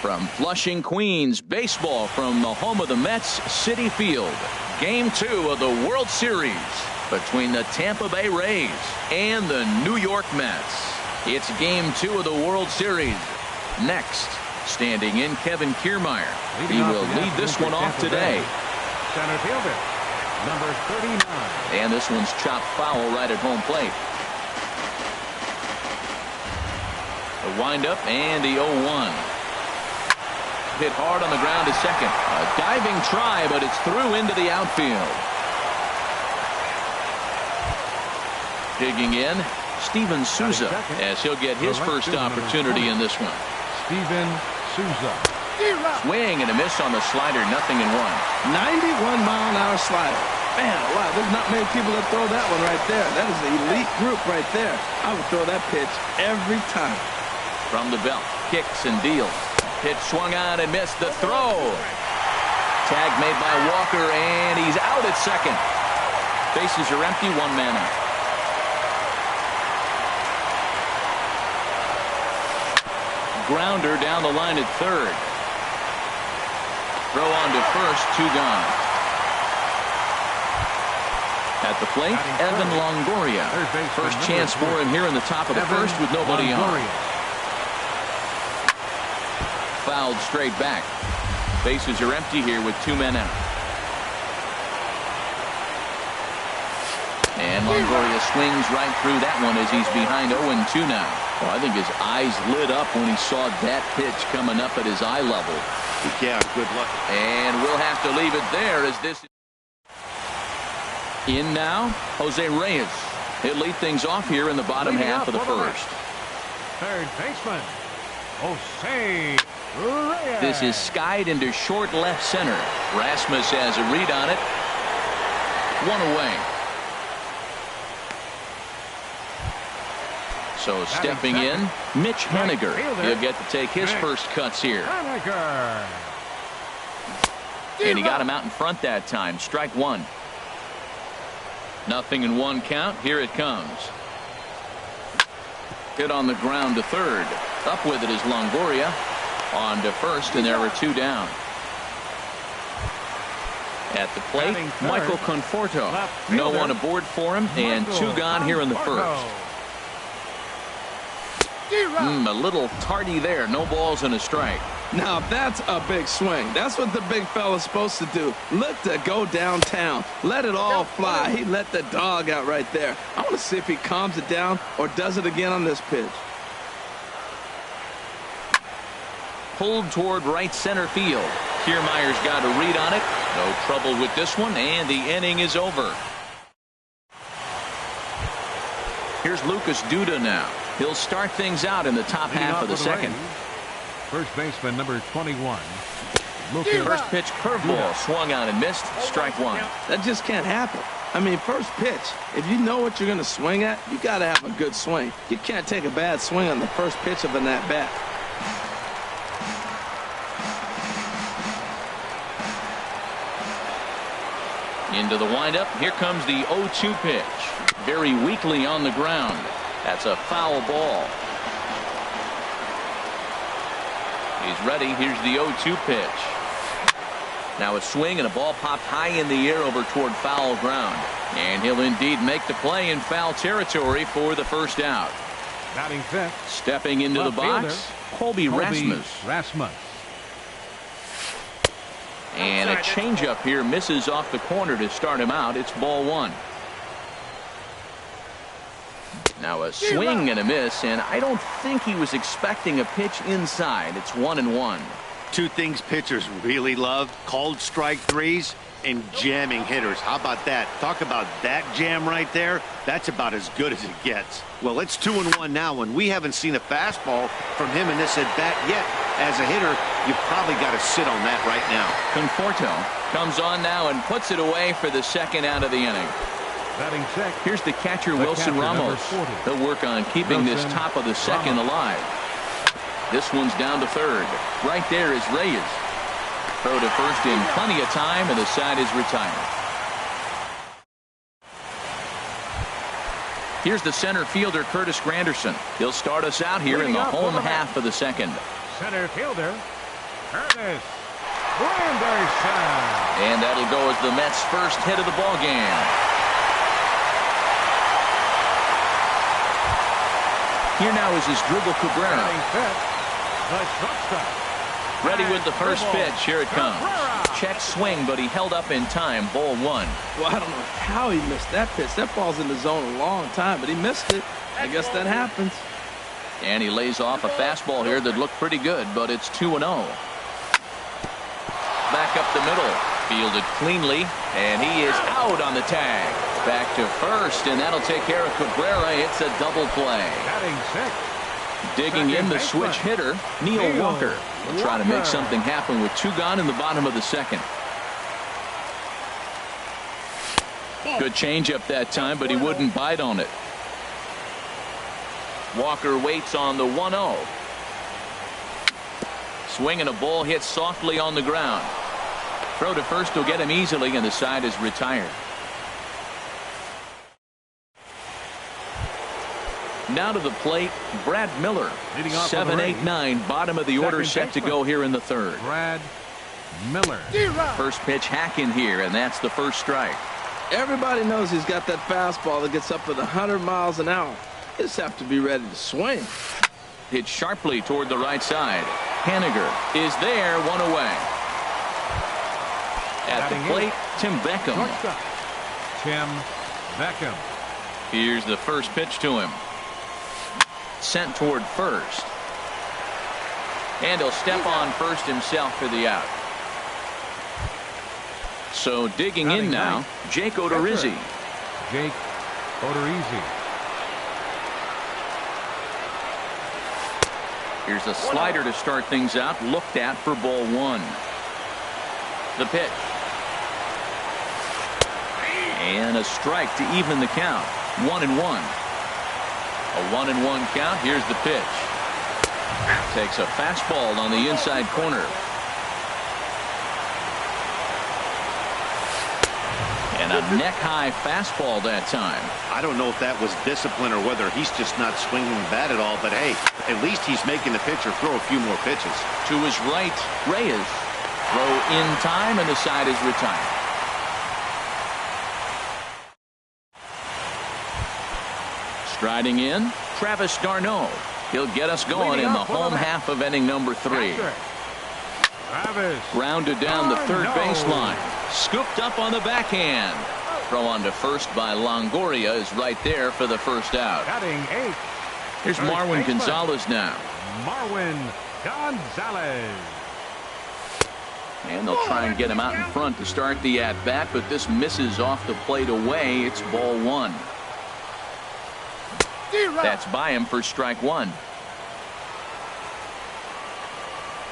From Flushing, Queens, baseball from the home of the Mets, Citi Field. Game 2 of the World Series between the Tampa Bay Rays and the New York Mets. It's Game 2 of the World Series. Next, standing in, Kevin Kiermaier. He will lead this one off today. Center fielder, number 39. And this one's chopped foul right at home plate. The windup and the 0-1. Hit hard on the ground to second. A diving try, but it's through into the outfield. Digging in, Steven Souza, as he'll get his first opportunity in this one. Steven Souza. Swing and a miss on the slider, 0-1. 91-mile-an-hour slider. Man, wow, there's not many people that throw that one right there. That is an elite group right there. I would throw that pitch every time. From the belt, kicks and deals. Pitch swung on and missed the throw. Tag made by Walker, and he's out at second. Bases are empty, 1 man out. Grounder down the line at third. Throw on to first, 2 gone. At the plate, Evan Longoria. First chance for him here in the top of the first with nobody on. Fouled straight back. Bases are empty here with 2 men out. And Longoria swings right through that one as he's behind 0-2 now. Well, I think his eyes lit up when he saw that pitch coming up at his eye level. Yeah, good luck. And we'll have to leave it there as this. In now, Jose Reyes. He'll lead things off here in the bottom half of the first. Third baseman, Jose Reyes. This is skied into short left center. Rasmus has a read on it. 1 away. So stepping in, Mitch Haniger. He'll get to take his first cuts here. And he got him out in front that time. Strike 1. 0-1 count. Here it comes. Hit on the ground to third. Up with it is Longoria. On to first, and there were 2 down. At the plate, Michael Conforto. No one aboard for him, and 2 gone here in the first. A little tardy there. No balls and a strike. Now that's a big swing. That's what the big fella's supposed to do. Look to go downtown. Let it all fly. He let the dog out right there. I want to see if he calms it down or does it again on this pitch. Pulled toward right center field. Kiermaier's got a read on it. No trouble with this one, and the inning is over. Here's Lucas Duda now. He'll start things out in the top half of the second. First baseman, number 21. First pitch curveball swung on and missed. Strike 1. That just can't happen. I mean, first pitch, if you know what you're going to swing at, you got to have a good swing. You can't take a bad swing on the first pitch of an at-bat. Into the windup. Here comes the 0-2 pitch. Very weakly on the ground. That's a foul ball. He's ready. Here's the 0-2 pitch. Now a swing and a ball popped high in the air over toward foul ground. And he'll indeed make the play in foul territory for the first out. Batting fifth. Stepping into the box, Colby Rasmus. And a changeup here misses off the corner to start him out. It's ball one. Now a swing and a miss, and I don't think he was expecting a pitch inside. It's 1-1. Two things pitchers really love: called strike threes and jamming hitters. How about that? Talk about that jam right there. That's about as good as it gets. Well, it's 2-1 now, and we haven't seen a fastball from him in this at bat yet. As a hitter, you've probably got to sit on that right now. Conforto comes on now and puts it away for the second out of the inning. Batting check. Here's the catcher, Wilson Ramos. He'll work on keeping this top of the second alive. This one's down to third. Right there is Reyes. Throw to first in plenty of time, and the side is retired. Here's the center fielder, Curtis Granderson. He'll start us out here in the home half of the second. Center fielder, Curtis Granderson. And that'll go as the Mets' first hit of the ball game. Here now is his Asdrubal Cabrera. Ready with the first pitch. Here it comes. Check swing, but he held up in time. Ball one. Well, I don't know how he missed that pitch. That ball's in the zone a long time, but he missed it. I guess that happens. And he lays off a fastball here that looked pretty good, but it's 2-0. Back up the middle. Fielded cleanly, and he is out on the tag. Back to first, and that'll take care of Cabrera. It's a double play. Digging in the switch hitter, Neil Walker. Will try to make something happen with two gone in the bottom of the second. Good changeup that time, but he wouldn't bite on it. Walker waits on the 1-0. Swinging a ball hit softly on the ground. Throw to first will get him easily, and the side is retired. Now to the plate, Brad Miller. 7-8-9, bottom of the order, set to go here in the third. Brad Miller. First pitch hack in here, and that's the first strike. Everybody knows he's got that fastball that gets up at 100 miles an hour. He just have to be ready to swing. Hit sharply toward the right side. Haniger is there, one away. At the plate, Tim Beckham. Tim Beckham. Here's the first pitch to him. Sent toward first. And he'll step on first himself for the out. So digging in now, Jake Odorizzi. Jake Odorizzi. Here's a slider to start things out, looked at for ball one. The pitch. And a strike to even the count. 1-1. A 1-1 count. Here's the pitch. Takes a fastball on the inside corner. And a neck-high fastball that time. I don't know if that was discipline or whether he's just not swinging the bat at all, but hey, at least he's making the pitcher throw a few more pitches. To his right, Reyes. Throw in time, and the side is retired. Striding in, Travis d'Arnaud. He'll get us going in the home half of inning number 3. Grounded down the third baseline. Scooped up on the backhand. Throw on to first by Longoria is right there for the first out. Here's Marwin Gonzalez now. Marwin Gonzalez. And they'll try and get him out in front to start the at-bat, but this misses off the plate away. It's ball one. That's by him for strike one.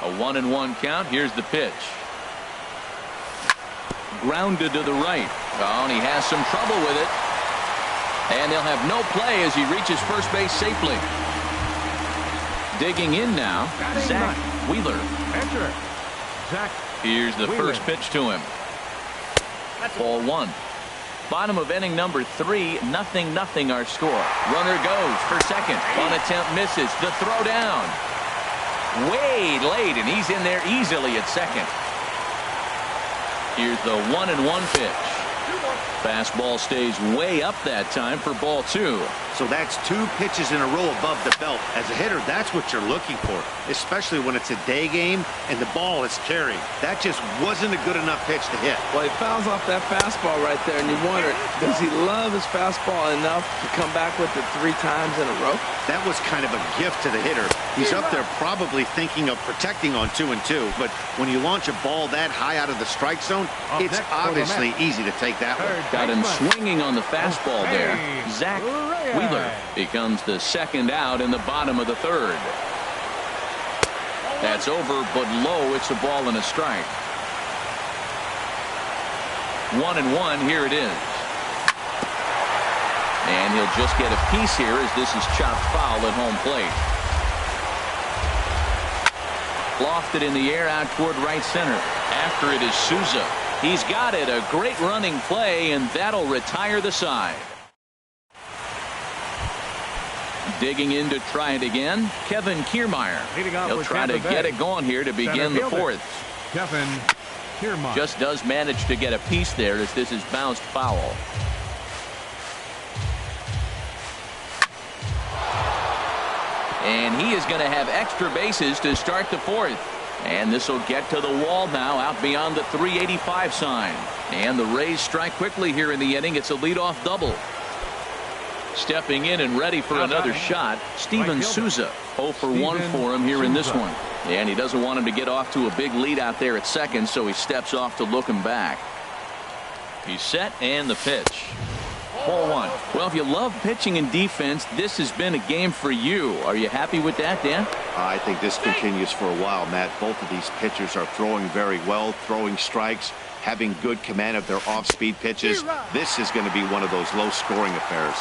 A 1-1 count. Here's the pitch. Grounded to the right. Oh, and he has some trouble with it. And they'll have no play as he reaches first base safely. Digging in now, Zach Wheeler. Here's the first pitch to him. Ball one. Bottom of inning number 3, 0-0 our score. Runner goes for second. One attempt misses. The throw down. Way late, and he's in there easily at second. Here's the 1-1 pitch. Fastball stays way up that time for ball 2. So that's 2 pitches in a row above the belt. As a hitter, that's what you're looking for, especially when it's a day game and the ball is carried. That just wasn't a good enough pitch to hit. Well, he fouls off that fastball right there, and you wonder, does he love his fastball enough to come back with it 3 times in a row? That was kind of a gift to the hitter. He's up there probably thinking of protecting on 2 and 2, but when you launch a ball that high out of the strike zone, it's obviously easy to take that one. Got him swinging on the fastball there. Zach Wheeler becomes the second out in the bottom of the 3rd. That's over, but low. It's a ball and a strike. 1-1. Here it is. And he'll just get a piece here as this is chopped foul at home plate. Lofted in the air out toward right center. After it is Souza. He's got it. A great running play, and that'll retire the side. Digging in to try it again, Kevin Kiermaier. He'll try to get it going here to begin the 4th. Kevin Kiermaier just does manage to get a piece there as this is bounced foul. And he is going to have extra bases to start the 4th. And this will get to the wall now out beyond the 385 sign. And the Rays strike quickly here in the inning. It's a leadoff double. Stepping in and ready for another shot, Steven Souza. 0 for 1 for him here in this one. And he doesn't want him to get off to a big lead out there at second, so he steps off to look him back. He's set, and the pitch. Ball 1. Well, if you love pitching and defense, this has been a game for you. Are you happy with that, Dan? I think this continues for a while, Matt. Both of these pitchers are throwing very well, throwing strikes, having good command of their off-speed pitches. This is going to be one of those low-scoring affairs.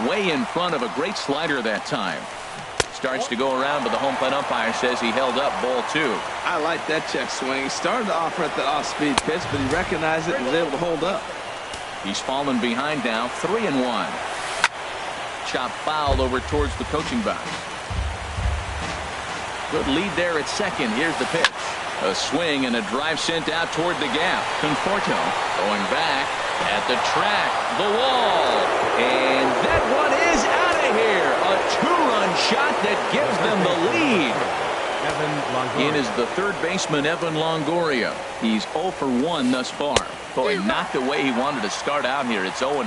Way in front of a great slider that time. Starts to go around, but the home plate umpire says he held up ball 2. I like that check swing. He started off at the off-speed pitch, but he recognized it and was able to hold up. He's fallen behind now, 3-1. Chop foul over towards the coaching box. Good lead there at second. Here's the pitch. A swing and a drive sent out toward the gap. Conforto going back at the track, the wall, and that one is out of here. A 2-run shot that gives them the lead. In is the 3rd baseman, Evan Longoria. He's 0 for 1 thus far. Boy, not the way he wanted to start out here. It's 0-1.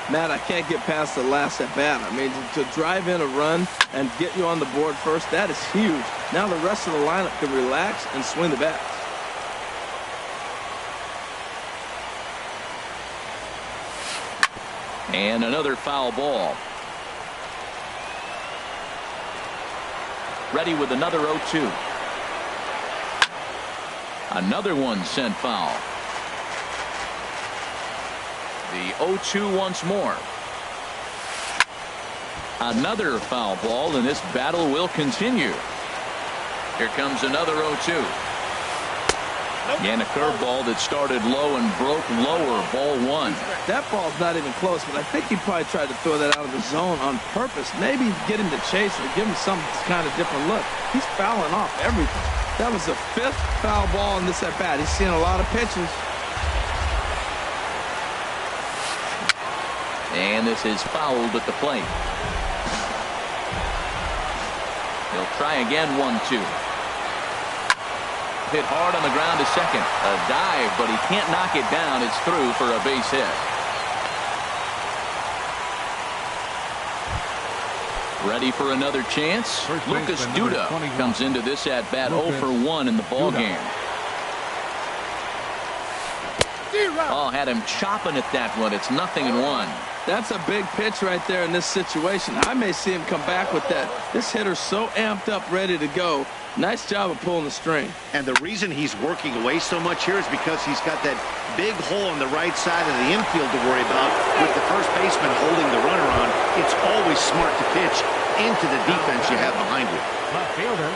Matt, I can't get past the last at bat. I mean, to drive in a run and get you on the board first, that is huge. Now the rest of the lineup can relax and swing the bat. And another foul ball. Ready with another 0-2. Another one sent foul. The 0-2 once more. Another foul ball, and this battle will continue. Here comes another 0-2. And a curveball that started low and broke lower. Ball 1. That ball's not even close, but I think he probably tried to throw that out of the zone on purpose. Maybe get him to chase or give him some kind of different look. He's fouling off everything. That was the 5th foul ball in this at bat. He's seen a lot of pitches. And this is fouled at the plate. He'll try again. 1-2. Hit hard on the ground to second. A dive, but he can't knock it down. It's through for a base hit. Ready for another chance? Lucas Duda comes into this at bat 0 for 1 in the ball game. Oh, had him chopping at that one. It's 0-1. That's a big pitch right there in this situation. I may see him come back with that. This hitter's so amped up, ready to go. Nice job of pulling the string. And the reason he's working away so much here is because he's got that big hole on the right side of the infield to worry about. With the first baseman holding the runner on, it's always smart to pitch into the defense you have behind you. Left fielder,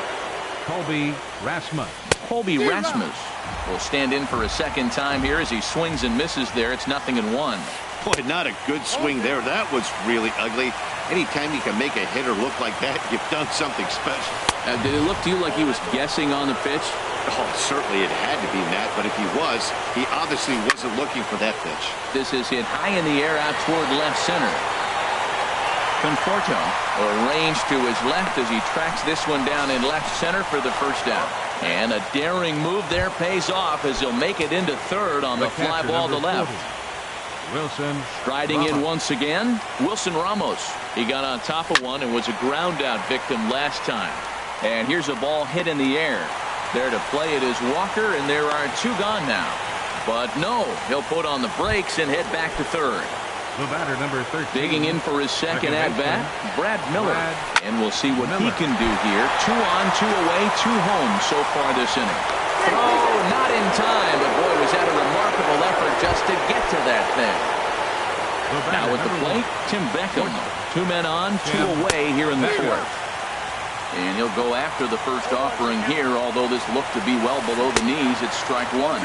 Colby Rasmus. Colby Rasmus will stand in for a second time here as he swings and misses there. It's 0-1. Boy, not a good swing there. That was really ugly. Anytime you can make a hitter look like that, you've done something special. Did it look to you like he was guessing on the pitch? Oh, certainly it had to be, Matt, but if he was, he obviously wasn't looking for that pitch. This is hit high in the air out toward left center. Conforto arranged to his left as he tracks this one down in left center for the first down. And a daring move there pays off as he'll make it into third on the fly ball to left. Wilson Striding in Ramos. once again, Wilson Ramos. He got on top of one and was a ground out victim last time. And here's a ball hit in the air. There to play it is Walker, and there are two gone now. But no, he'll put on the brakes and head back to third. The batter, number 13. Digging in for his second Second at-bat, Brad Miller. Brad And we'll see what he Miller. can do here. 2 on, 2 away, 2 home so far this inning. Throw not in time, but boy, was that a remarkable effort just to get to that thing. The batter, Now with the number plate, Tim Beckham. 2 men on, 2 away here in the fourth. And he'll go after the first offering here, although this looked to be well below the knees. It's strike one.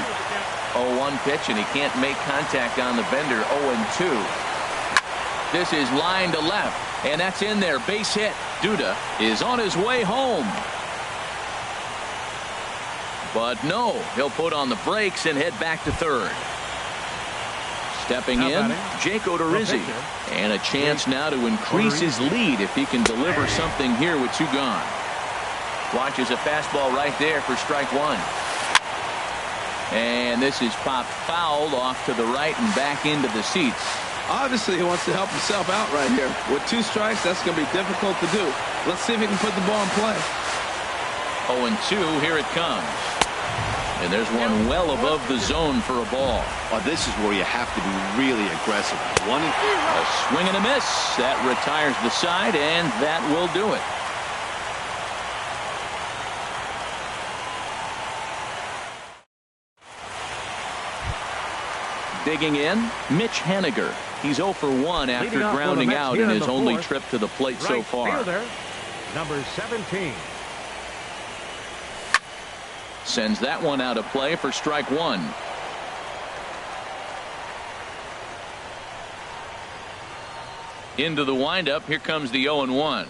0-1 pitch, and he can't make contact on the bender. 0-2. This is line to left, and that's in there. Base hit. Duda is on his way home. But no, he'll put on the brakes and head back to third. Stepping in, Jake Odorizzi. And a chance now to increase his lead if he can deliver something here with 2 gone. Watches a fastball right there for strike one. And this is popped foul off to the right and back into the seats. Obviously, he wants to help himself out right here. With 2 strikes, that's going to be difficult to do. Let's see if he can put the ball in play. 0-2, here it comes. And there's one well above the zone for a ball. Oh, this is where you have to be really aggressive. A swing and a miss. That retires the side, and that will do it. Digging in, Mitch Haniger. He's 0 for 1 after Leading off for the grounding Mets out here in in his the only fourth. trip to the plate so Right far. fielder, number 17. Sends that one out of play for strike one. Into the windup. Here comes the 0-1.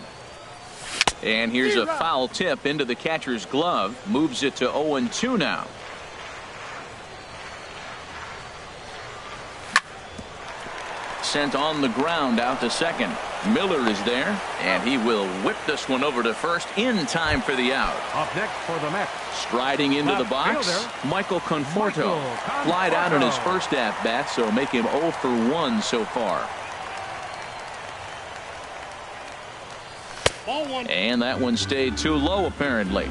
And here's a foul tip into the catcher's glove. Moves it to 0-2 now. Sent on the ground out to second. Miller is there, and he will whip this one over to first in time for the out. Up next for the Mets. Striding into the Left box, fielder, Michael Conforto. Michael Flied out in his Conforto. first at-bat, so make him 0 for 1 so far. And that one stayed too low, apparently.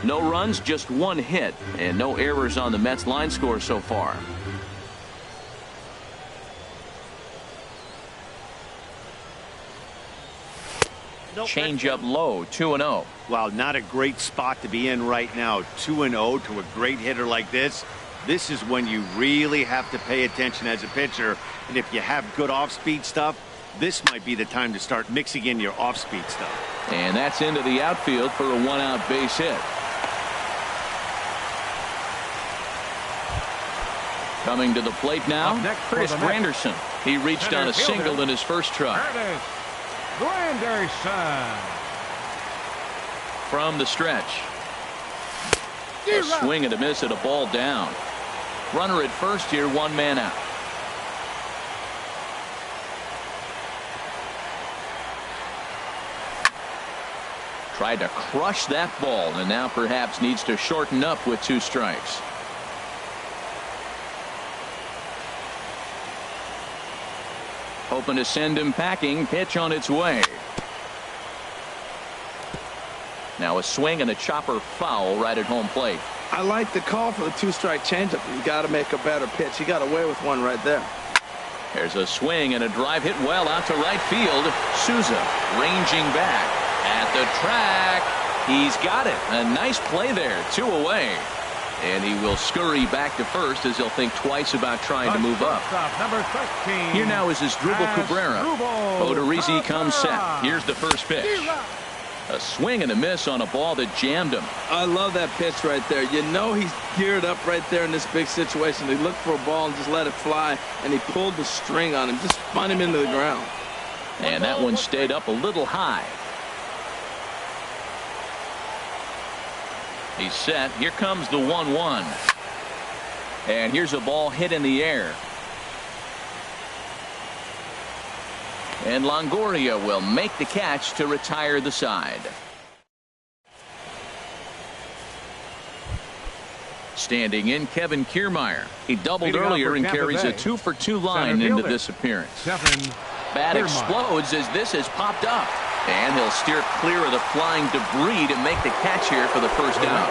No runs, just 1 hit, and no errors on the Mets line score so far. Change up low, 2-0. Wow, not a great spot to be in right now. 2-0 to a great hitter like this. This is when you really have to pay attention as a pitcher. And if you have good off-speed stuff, this might be the time to start mixing in your off-speed stuff. And that's into the outfield for a 1-out base hit. Coming to the plate now, Up next for Curtis the Mets. Granderson. He reached Center on a fielder, single in his first try. Curtis Granderson. From the stretch. A swing and a miss at a ball down. Runner at first here, 1 man out. Tried to crush that ball, and now perhaps needs to shorten up with 2 strikes. Hoping to send him packing. Pitch on its way. Now a swing and a chopper foul right at home plate. I like the call for the 2-strike changeup. You got to make a better pitch. He got away with one right there. There's a swing and a drive hit well out to right field. Souza ranging back at the track. He's got it. A nice play there. 2 away. And he will scurry back to first as he'll think twice about trying to move up. Shortstop, number 13. Here now is Asdrubal Cabrera. Asdrubal Odorizzi comes set. Cabrera. Here's the first pitch. A swing and a miss on a ball that jammed him. I love that pitch right there. You know he's geared up right there in this big situation. He looked for a ball and just let it fly, and he pulled the string on him, just spun him into the ground. And that one stayed up a little high. He's set. Here comes the 1-1. And here's a ball hit in the air. And Longoria will make the catch to retire the side. Standing in, Kevin Kiermaier. He doubled earlier and carries a 2-for-2 line into this appearance. Bat explodes as this has popped up. And he'll steer clear of the flying debris to make the catch here for the first down.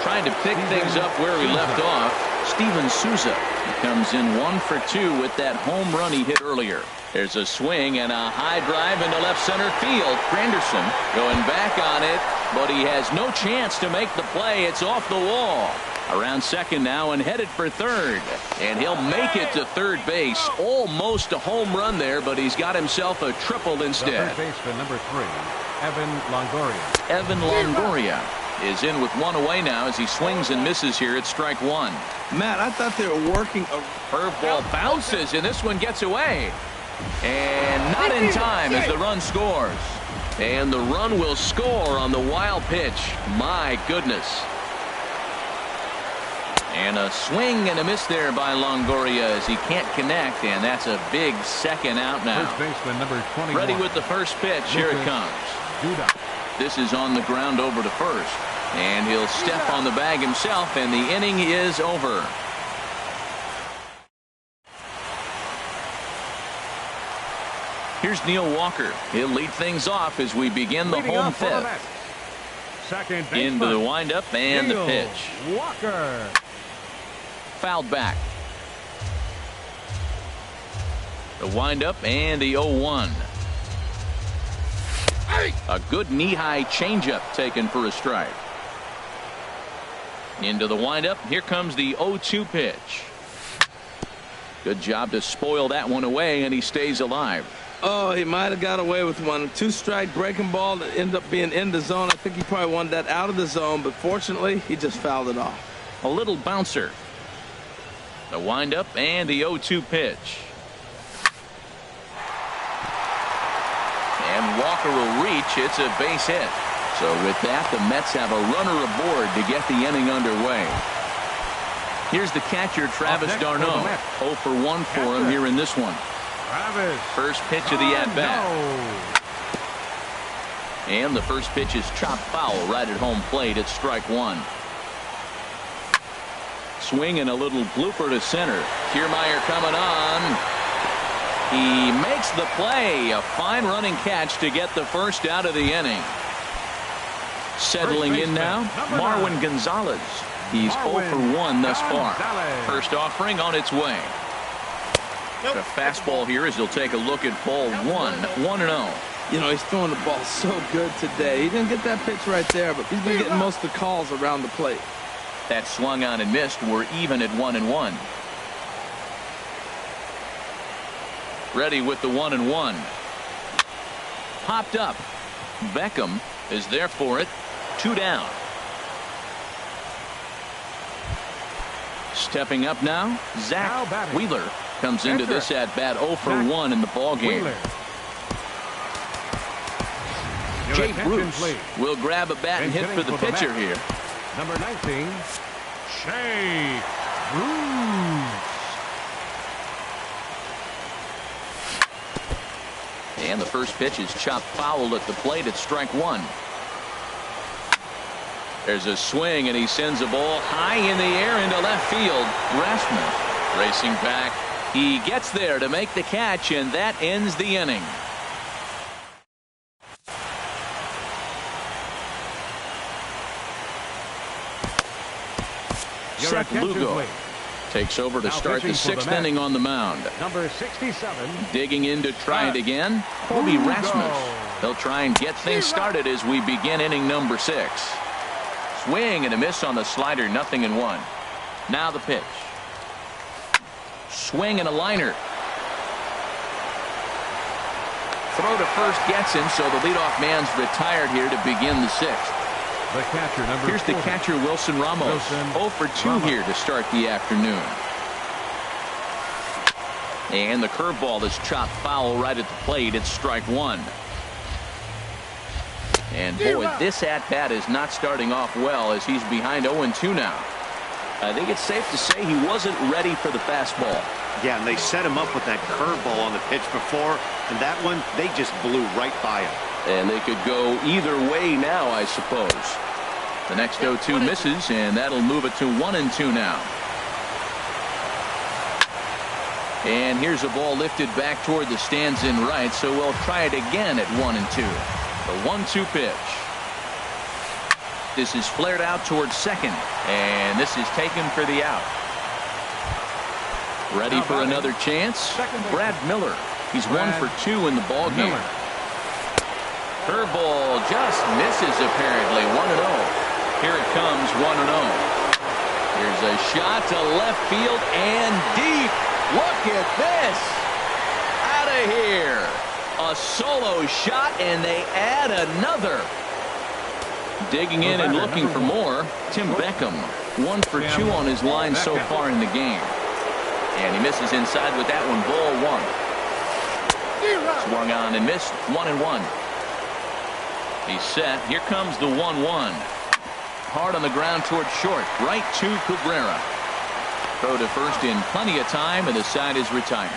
Trying to pick things up where he left off, Steven Souza. He comes in 1 for 2 with that home run he hit earlier. There's a swing and a high drive into left center field. Granderson going back on it, but he has no chance to make the play. It's off the wall. Around second now and headed for third. And he'll make it to third base. Almost a home run there, but he's got himself a triple instead. Third baseman number 3, Evan Longoria. Evan Longoria is in with one away now as he swings and misses here at strike one. Matt, I thought they were working a curveball bounces, and this one gets away. And not in time as the run scores. And the run will score on the wild pitch. My goodness. And a swing and a miss there by Longoria as he can't connect, and that's a big second out now. First baseman number 21. Ready with the first pitch. Here it comes. This is on the ground over to first. And he'll step on the bag himself, and the inning is over. Here's Neil Walker. He'll lead things off as we begin the home fifth. Second baseman. Into the windup and the pitch. Walker. Fouled back. The windup and the 0-1. A good knee-high changeup taken for a strike. Into the windup. Here comes the 0-2 pitch. Good job to spoil that one away, and he stays alive. Oh, he might have got away with one. 2-strike breaking ball that ended up being in the zone. I think he probably wanted that out of the zone, but fortunately, he just fouled it off. A little bouncer. The windup and the 0-2 pitch. And Walker will reach. It's a base hit. So with that, the Mets have a runner aboard to get the inning underway. Here's the catcher, Travis d'Arnaud. 0 for 1 for him here in this one. First pitch of the at-bat. And the first pitch is chopped foul right at home plate at strike one. Swing and a little blooper to center. Kiermaier coming on. He makes the play. A fine running catch to get the first out of the inning. Settling in now, Marwin Gonzalez. He's 0 for 1 thus far. First offering on its way. The fastball here as he'll take a look at ball 1-0. You know, he's throwing the ball so good today. He didn't get that pitch right there, but he's been getting most of the calls around the plate. That swung on and missed. We're even at 1-1. Ready with the 1-1. Popped up. Beckham is there for it. 2 down. Stepping up now, Zach Wheeler comes into this at bat 0 for 1 in the ball game. Jay Bruce will grab a bat and hit for the pitcher here. Number 19, Jay Bruce. And the first pitch is chopped foul at the plate at strike one. There's a swing, and he sends a ball high in the air into left field. Rasmus racing back. He gets there to make the catch, and that ends the inning. Seth Lugo takes over to start the 6th inning on the mound. Number 67. Digging in to try it again, Colby Rasmus. They'll try and get things started as we begin inning number 6. Swing and a miss on the slider, 0-1. Now the pitch. Swing and a liner. throw to first gets him, so the leadoff man's retired here to begin the sixth. The catcher, number Here's the 40. catcher, Wilson Ramos. 0 for 2 here to start the afternoon. And the curveball is chopped foul right at the plate. It's strike one. And boy, this at-bat is not starting off well as he's behind 0-2 now. I think it's safe to say he wasn't ready for the fastball. Yeah, and they set him up with that curveball on the pitch before, and that one, they just blew right by him. And they could go either way now, I suppose. The next 0-2 misses, and that'll move it to 1-2 now. And here's a ball lifted back toward the stands in right, so we'll try it again at 1-2. The 1-2 pitch. This is flared out towards second, and this is taken for the out. Ready for another chance? Brad Miller. He's 1 for 2 in the ball game. Curveball just misses apparently. 1-0. Here it comes, 1-0. Here's a shot to left field and deep. Look at this. Out of here. A solo shot, and they add another. Digging in and looking for more, Tim Beckham. 1 for 2 on his line so far in the game. And he misses inside with that one. Ball 1. Swung on and missed. 1-1. He's set. Here comes the 1-1. Hard on the ground towards short. Right to Cabrera. Throw to first in plenty of time, and the side is retired.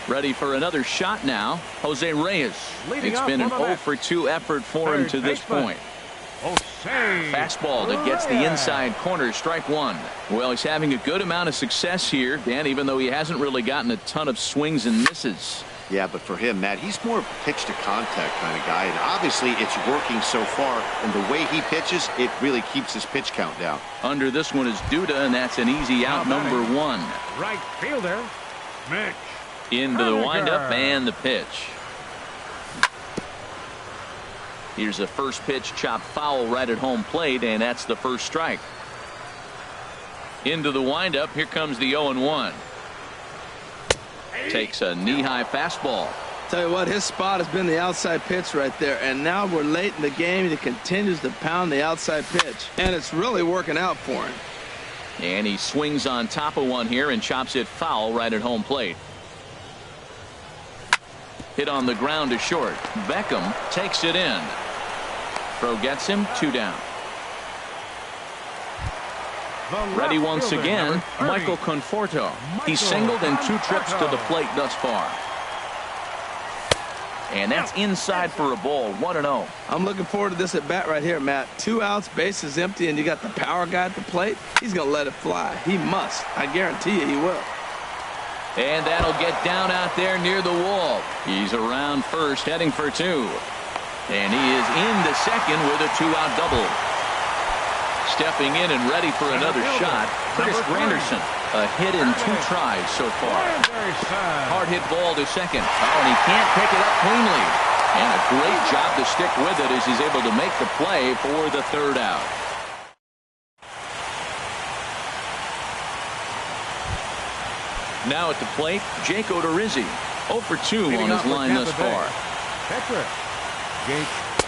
Ready for another shot now. Jose Reyes. It's been an 0 for 2 effort for him to this point. Fastball that gets the inside corner. Strike one. Well, he's having a good amount of success here, Dan, even though he hasn't really gotten a ton of swings and misses. Yeah, but for him, Matt, he's more of a pitch to contact kind of guy, and obviously it's working so far, and the way he pitches, it really keeps his pitch count down. Under this one is Duda, and that's an easy out, number 1. Right fielder, Mitch. Into the windup and the pitch. Here's a first pitch chopped foul right at home plate, and that's the first strike. Into the windup. Here comes the 0-1. Takes a knee-high fastball. Tell you what, his spot has been the outside pitch right there, and now we're late in the game. He continues to pound the outside pitch, and it's really working out for him. And he swings on top of one here and chops it foul right at home plate. Hit on the ground to short. Beckham takes it in. Throw gets him, 2 down. Ready once again, Michael Conforto. He's singled in 2 trips to the plate thus far. And that's inside for a ball. 1-0. I'm looking forward to this at bat right here, Matt. 2 outs, bases empty, and you got the power guy at the plate. He's going to let it fly. He must. I guarantee you he will. And that'll get down out there near the wall. He's around first, heading for 2. And he is into second with a 2-out double. Stepping in and ready for another shot, Chris Granderson. A hit in 2 tries so far. Hard hit ball to second. Oh, and he can't pick it up cleanly. And a great job to stick with it as he's able to make the play for the 3rd out. Now at the plate, Jake Odorizzi. 0 for 2 on his line thus far.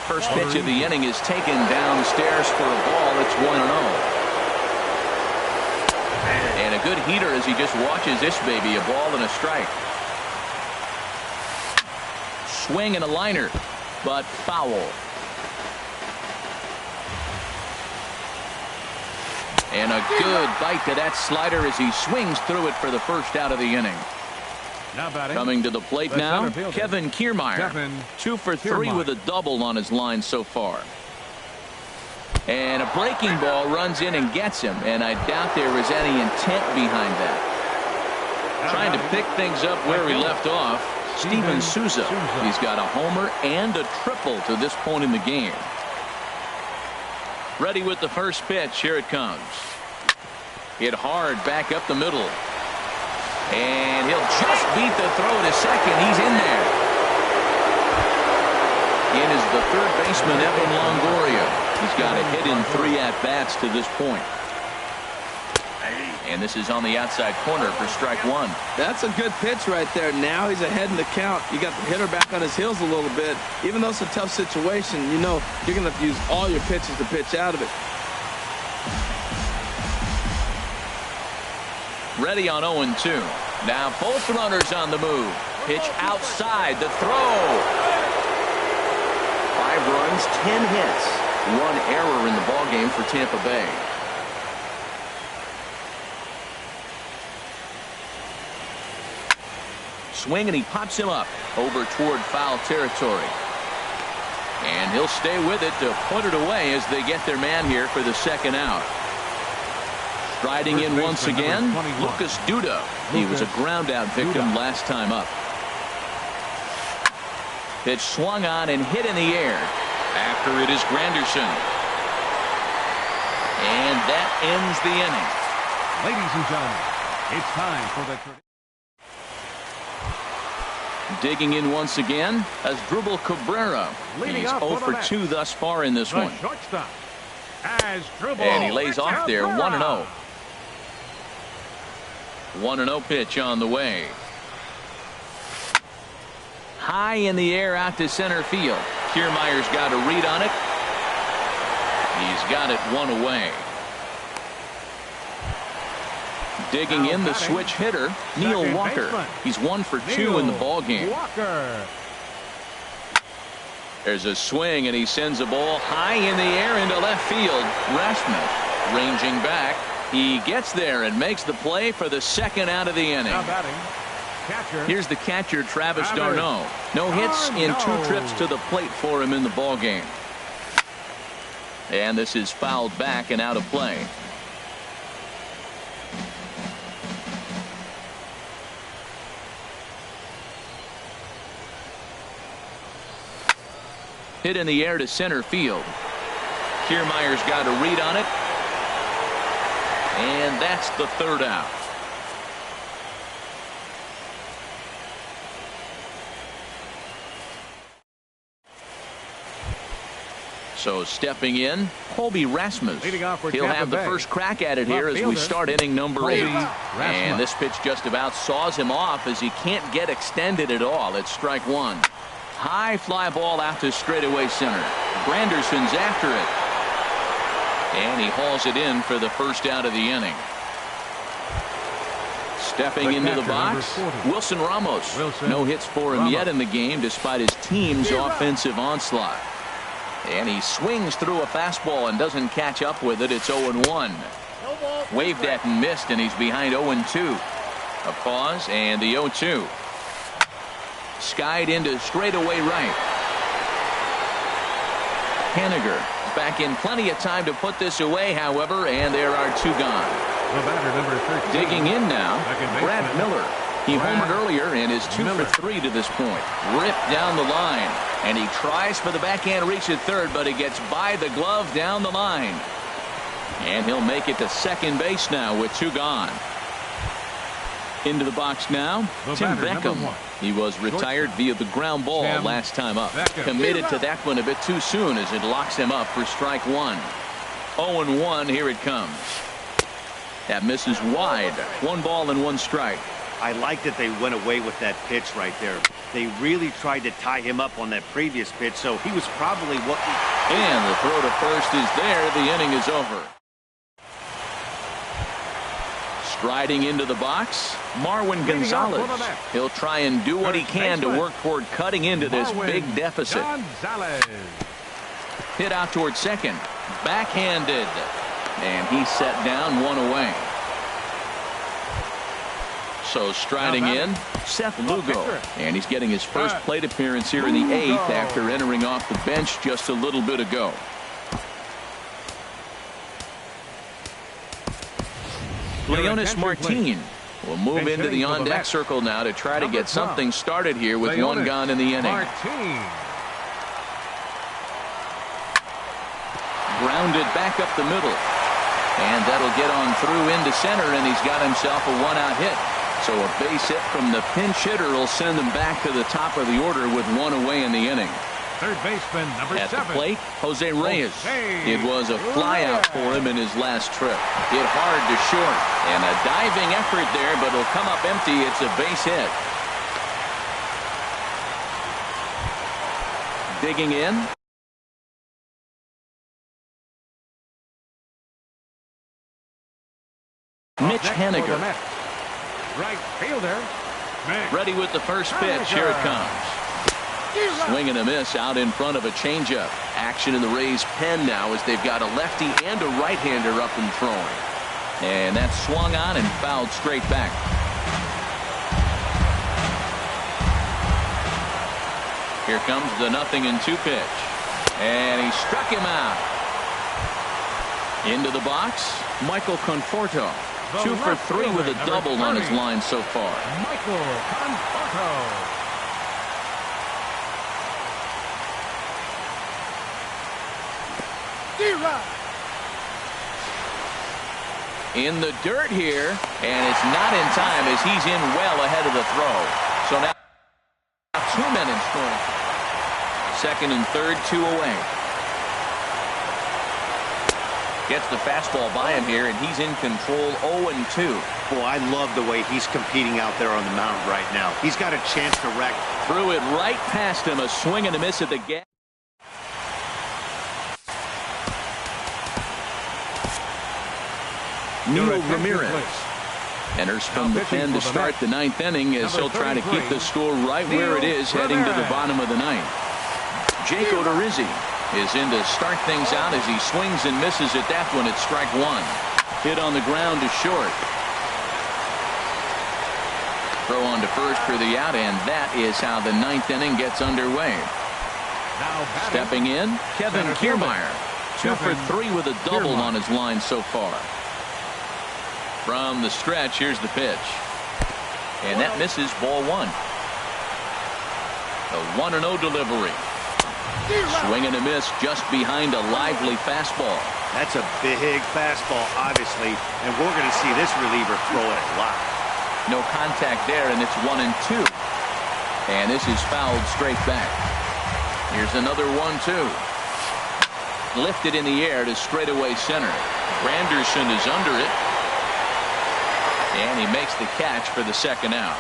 First pitch of the inning is taken downstairs for a ball. It's 1-0. And a good heater as he just watches this baby. A ball and a strike. Swing and a liner, but foul. And a good bite to that slider as he swings through it for the first out of the inning. Coming to the plate now, Kevin Kiermaier. 2 for 3 with a double on his line so far. And a breaking ball runs in and gets him, and I doubt there was any intent behind that. Trying to pick things up where he left off, Steven Souza. He's got a homer and a triple to this point in the game. Ready with the first pitch. Here it comes. Hit hard back up the middle. And he'll just beat the throw to second. He's in there. In is the 3rd baseman, Evan Longoria. He's got a hit in 3 at-bats to this point. And this is on the outside corner for strike one. That's a good pitch right there. Now he's ahead in the count. You got the hitter back on his heels a little bit. Even though it's a tough situation, you know you're going to have to use all your pitches to pitch out of it. Ready on 0-2. Now both runners on the move. Pitch outside. The throw. 5 runs, 10 hits. 1 error in the ballgame for Tampa Bay. Swing, and he pops him up over toward foul territory. And he'll stay with it to put it away as they get their man here for the second out. Striding in once again, Lucas Duda. He was a ground out victim last time up. Pitch swung on and hit in the air. After it is Granderson. And that ends the inning. Ladies and gentlemen, it's time for the... Digging in once again, Asdrubal Cabrera. He's 0 for 2 thus far in this one. And he lays off there, 1-0. 1-0 pitch on the way. High in the air out to center field. Kiermaier's got a read on it. He's got it 1 away. Digging in the switch hitter, Neil Walker. He's 1 for 2 in the ballgame. There's a swing, and he sends a ball high in the air into left field. Rasmus ranging back. He gets there and makes the play for the second out of the inning. Here's the catcher, Travis d'Arnaud. No hits in 2 trips to the plate for him in the ballgame. And this is fouled back and out of play. Hit in the air to center field. Kiermaier's got a read on it. And that's the third out. So stepping in, Colby Rasmus. He'll have the first crack at it here as we start inning number 8. And this pitch just about saws him off as he can't get extended at all. It's strike 1. High fly ball out to straightaway center. Granderson's after it. And he hauls it in for the first out of the inning. Stepping into the box, Wilson Ramos. No hits for him yet in the game despite his team's offensive onslaught. And he swings through a fastball and doesn't catch up with it. It's 0-1. Waved at and missed, and he's behind 0-2. A pause and the 0-2. Skied into straightaway right. Haniger back in plenty of time to put this away, however, and there are 2 gone. Digging in now, Brad Miller. He homered earlier and is 2 for 3 to this point. Ripped down the line, and he tries for the backhand reach at third, but he gets by the glove down the line. And he'll make it to second base now with 2 gone. Into the box now, Tim Beckham. He was retired via the ground ball last time up. Committed to that one a bit too soon as it locks him up for strike 1. 0-1, here it comes. That misses wide. 1 ball and 1 strike. I like that they went away with that pitch right there. They really tried to tie him up on that previous pitch, so he was probably what... And the throw to first is there. The inning is over. Striding into the box, Marwin Gonzalez. He'll try and do what he can to work toward cutting into this big deficit. Hit out toward second. Backhanded. And he's set down 1 away. So striding in, Seth Lugo. And he's getting his first plate appearance here in the 8th after entering off the bench just a little bit ago. Leonys Martin will move into the on-deck circle now to try to get something started here with 1 gone in the inning. Grounded back up the middle. And that'll get on through into center, and he's got himself a 1-out hit. So a base hit from the pinch hitter will send them back to the top of the order with 1 away in the inning. Third baseman, number At 7. the plate, Jose Reyes. Jose It was a flyout for him in his last trip. Hit hard to short. And a diving effort there, but it'll come up empty. It's a base hit. Digging in. Mitch Haniger. Right fielder, Mitch. Ready with the first pitch. Here it comes. Swing and a miss out in front of a changeup. Action in the Rays' pen now as they've got a lefty and a right-hander up and throwing. And that's swung on and fouled straight back. Here comes the 0-2 pitch. And he struck him out. Into the box, Michael Conforto. 2 for 3 with a double on his line so far. Michael Conforto. In the dirt here, and it's not in time as he's in well ahead of the throw. So now 2 men in scoring. Second and third, 2 away. Gets the fastball by him here, and he's in control 0-2. Boy, I love the way he's competing out there on the mound right now. He's got a chance to wreck. Threw it right past him. A swing and a miss at the gap. Neil Ramirez enters from the pen to start the 9th inning as he'll try to keep the score right where it is heading to the bottom of the 9th. Jake Odorizzi is in to start things out as he swings and misses at that one at strike 1. Hit on the ground to short. Throw on to first for the out, and that is how the 9th inning gets underway. Stepping in, Kevin Kiermaier. 2 for 3 with a double on his line so far. From the stretch, here's the pitch. And that misses, ball 1. The 1-0 delivery. Swing and a miss just behind a lively fastball. That's a big fastball, obviously, and we're going to see this reliever throw it a lot. No contact there, and it's 1-2. And this is fouled straight back. Here's another 1-2. Lifted in the air to straightaway center. Granderson is under it. And he makes the catch for the second out.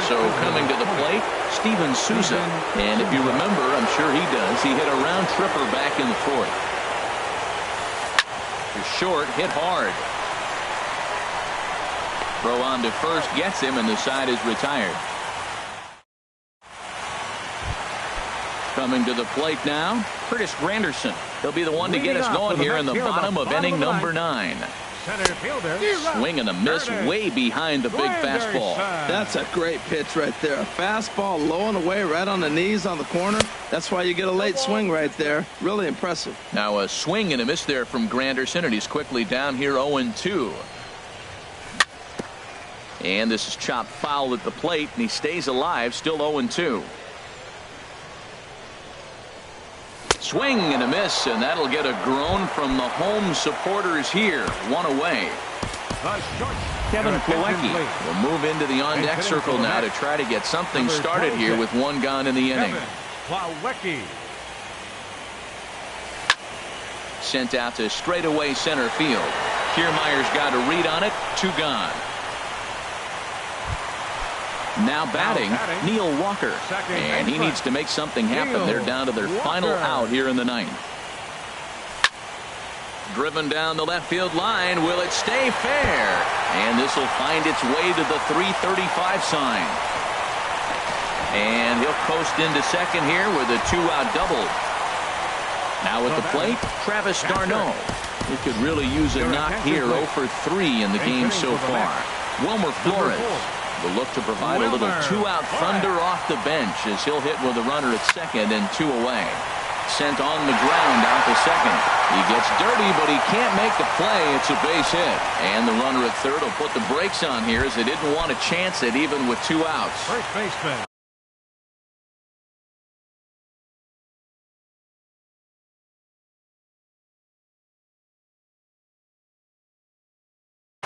So coming to the plate, Steven Souza. And if you remember, I'm sure he does, he hit a round tripper back in the 4th. To short, hit hard. Throw on to first, gets him, and the side is retired. Coming to the plate now, Curtis Granderson. He'll be the one to get us going here in the bottom of inning number 9. Center fielder. Swing and a miss way behind the big fastball. That's a great pitch right there. A fastball low and away right on the knees on the corner. That's why you get a late swing right there. Really impressive. Now a swing and a miss there from Granderson, and he's quickly down here 0-2. And this is chopped foul at the plate, and he stays alive, still 0-2. Swing and a miss, and that'll get a groan from the home supporters here. 1 away. Kevin Plawecki will move into the on-deck circle now to try to get something started here with 1 gone in the inning. Plawecki. Sent out to straightaway center field. Kiermaier's got a read on it. 2 gone. Now batting, Neil Walker. And he needs to make something happen. They're down to their final out here in the 9th. Driven down the left field line. Will it stay fair? And this will find its way to the 335 sign. And he'll coast into second here with a 2-out double. Now at the plate, Travis d'Arnaud. He could really use a knock here. 0 for 3 in the game so far. Wilmer Flores will look to provide a little 2-out thunder off the bench as he'll hit with a runner at second and 2 away. Sent on the ground out to second. He gets dirty, but he can't make the play. It's a base hit. And the runner at third will put the brakes on here as they didn't want to chance it even with 2 outs. First baseman.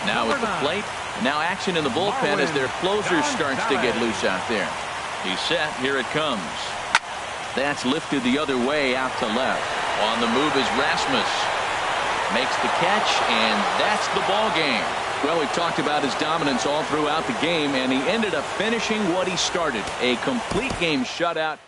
Now at the plate. Now action in the bullpen as their closer starts to get loose out there. He's set. Here it comes. That's lifted the other way out to left. On the move is Rasmus. Makes the catch, and that's the ball game. Well, we've talked about his dominance all throughout the game, and he ended up finishing what he started. A complete game shutout.